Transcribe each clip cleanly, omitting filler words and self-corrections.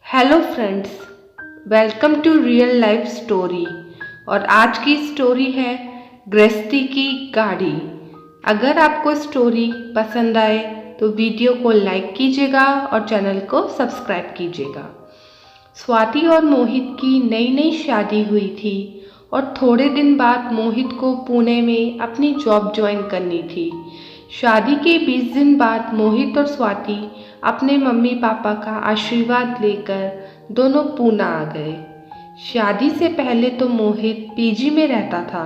Hello friends, welcome to real life story. और आज की स्टोरी है गृहस्थी की गाड़ी। अगर आपको स्टोरी पसंद आए तो वीडियो को लाइक कीजिएगा और चैनल को सब्सक्राइब कीजिएगा। स्वाति और मोहित की नई नई शादी हुई थी और थोड़े दिन बाद मोहित को पुणे में अपनी जॉब ज्वाइन करनी थी। शादी के 20 दिन बाद मोहित और स्वाति अपने मम्मी पापा का आशीर्वाद लेकर दोनों पूना आ गए। शादी से पहले तो मोहित पीजी में रहता था,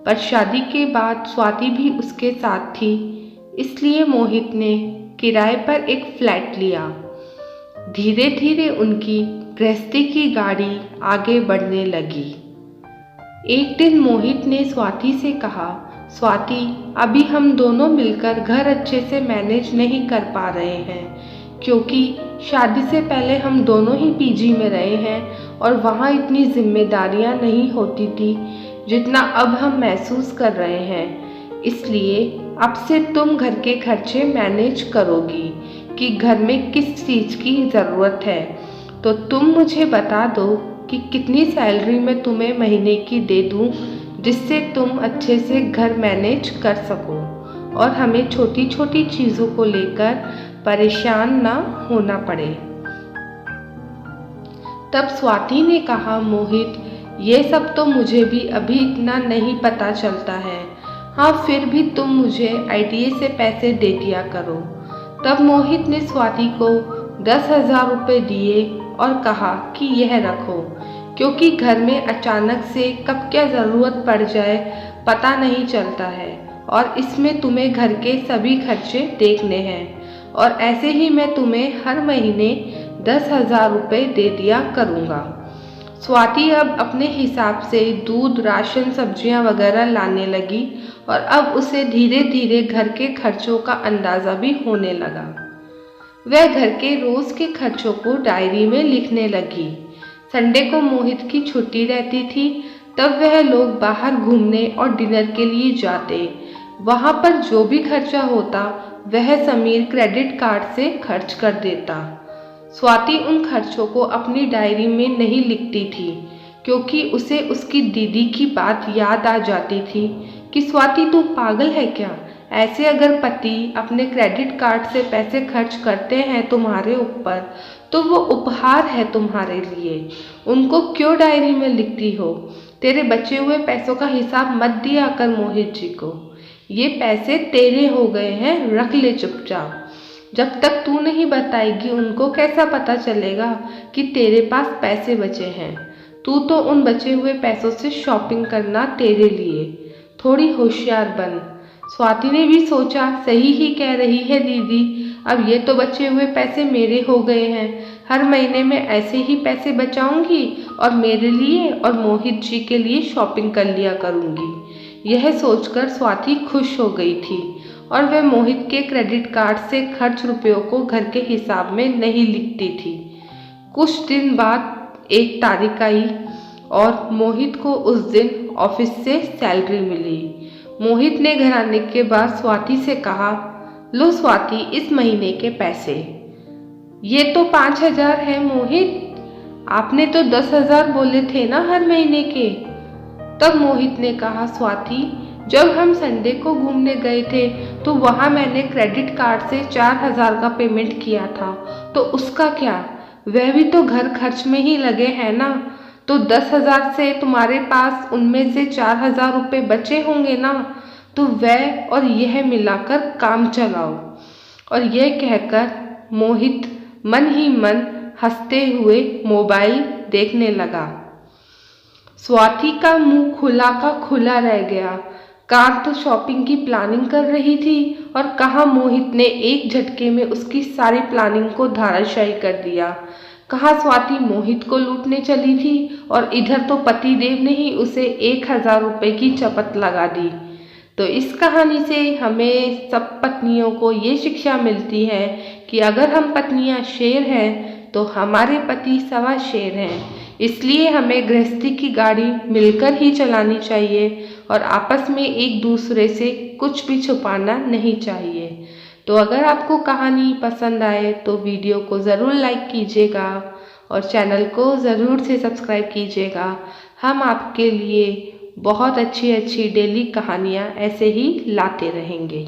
पर शादी के बाद स्वाति भी उसके साथ थी, इसलिए मोहित ने किराए पर एक फ्लैट लिया। धीरे धीरे उनकी गृहस्थी की गाड़ी आगे बढ़ने लगी। एक दिन मोहित ने स्वाति से कहा, स्वाति, अभी हम दोनों मिलकर घर अच्छे से मैनेज नहीं कर पा रहे हैं, क्योंकि शादी से पहले हम दोनों ही पीजी में रहे हैं और वहाँ इतनी जिम्मेदारियाँ नहीं होती थी जितना अब हम महसूस कर रहे हैं। इसलिए अब से तुम घर के खर्चे मैनेज करोगी कि घर में किस चीज़ की ज़रूरत है। तो तुम मुझे बता दो कि कितनी सैलरी मैं तुम्हें महीने की दे दूँ, जिससे तुम अच्छे से घर मैनेज कर सको और हमें छोटी छोटी चीज़ों को लेकर परेशान ना होना पड़े। तब स्वाति ने कहा, मोहित, ये सब तो मुझे भी अभी इतना नहीं पता चलता है। हाँ, फिर भी तुम मुझे आईटीए से पैसे दे दिया करो। तब मोहित ने स्वाति को 10,000 रुपये दिए और कहा कि यह रखो, क्योंकि घर में अचानक से कब क्या ज़रूरत पड़ जाए पता नहीं चलता है और इसमें तुम्हें घर के सभी खर्चे देखने हैं। और ऐसे ही मैं तुम्हें हर महीने 10,000 रुपये दे दिया करूँगा। स्वाति अब अपने हिसाब से दूध, राशन, सब्जियां वगैरह लाने लगी और अब उसे धीरे धीरे घर के खर्चों का अंदाज़ा भी होने लगा। वह घर के रोज़ के खर्चों को डायरी में लिखने लगी। संडे को मोहित की छुट्टी रहती थी, तब वह लोग बाहर घूमने और डिनर के लिए जाते। वहाँ पर जो भी खर्चा होता वह समीर क्रेडिट कार्ड से खर्च कर देता। स्वाति उन खर्चों को अपनी डायरी में नहीं लिखती थी, क्योंकि उसे उसकी दीदी की बात याद आ जाती थी कि स्वाति, तू पागल है क्या? ऐसे अगर पति अपने क्रेडिट कार्ड से पैसे खर्च करते हैं तुम्हारे ऊपर, तो वो उपहार है तुम्हारे लिए, उनको क्यों डायरी में लिखती हो? तेरे बचे हुए पैसों का हिसाब मत दिया कर मोहित जी को। ये पैसे तेरे हो गए हैं, रख ले चुपचाप। जब तक तू नहीं बताएगी उनको कैसा पता चलेगा कि तेरे पास पैसे बचे हैं? तू तो उन बचे हुए पैसों से शॉपिंग करना तेरे लिए। थोड़ी होशियार बन। स्वाति ने भी सोचा, सही ही कह रही है दीदी, अब ये तो बचे हुए पैसे मेरे हो गए हैं। हर महीने में ऐसे ही पैसे बचाऊंगी और मेरे लिए और मोहित जी के लिए शॉपिंग कर लिया करूंगी। यह सोचकर स्वाति खुश हो गई थी और वह मोहित के क्रेडिट कार्ड से खर्च रुपयों को घर के हिसाब में नहीं लिखती थी। कुछ दिन बाद एक तारीख आई और मोहित को उस दिन ऑफिस से सैलरी मिली। मोहित ने घर आने के बाद स्वाति से कहा, लो स्वाति, इस महीने के पैसे। ये तो 5,000 है मोहित, आपने तो 10,000 बोले थे ना हर महीने के। तब मोहित ने कहा, स्वाति, जब हम संडे को घूमने गए थे तो वहाँ मैंने क्रेडिट कार्ड से 4,000 का पेमेंट किया था, तो उसका क्या? वह भी तो घर खर्च में ही लगे हैं ना। तो 10,000 से तुम्हारे पास उनमें से 4,000 रुपये बचे होंगे ना, तो वह और यह मिलाकर काम चलाओ। और यह कहकर मोहित मन ही मन हंसते हुए मोबाइल देखने लगा। स्वाति का मुंह खुला का खुला रह गया। कहाँ तो शॉपिंग की प्लानिंग कर रही थी और कहाँ मोहित ने एक झटके में उसकी सारी प्लानिंग को धराशायी कर दिया। कहाँ स्वाति मोहित को लूटने चली थी और इधर तो पतिदेव ने ही उसे 1,000 रुपये की चपत लगा दी। तो इस कहानी से हमें सब पत्नियों को ये शिक्षा मिलती है कि अगर हम पत्नियां शेर हैं तो हमारे पति सवा शेर हैं। इसलिए हमें गृहस्थी की गाड़ी मिलकर ही चलानी चाहिए और आपस में एक दूसरे से कुछ भी छुपाना नहीं चाहिए। तो अगर आपको कहानी पसंद आए तो वीडियो को ज़रूर लाइक कीजिएगा और चैनल को ज़रूर से सब्सक्राइब कीजिएगा। हम आपके लिए बहुत अच्छी अच्छी डेली कहानियाँ ऐसे ही लाते रहेंगे।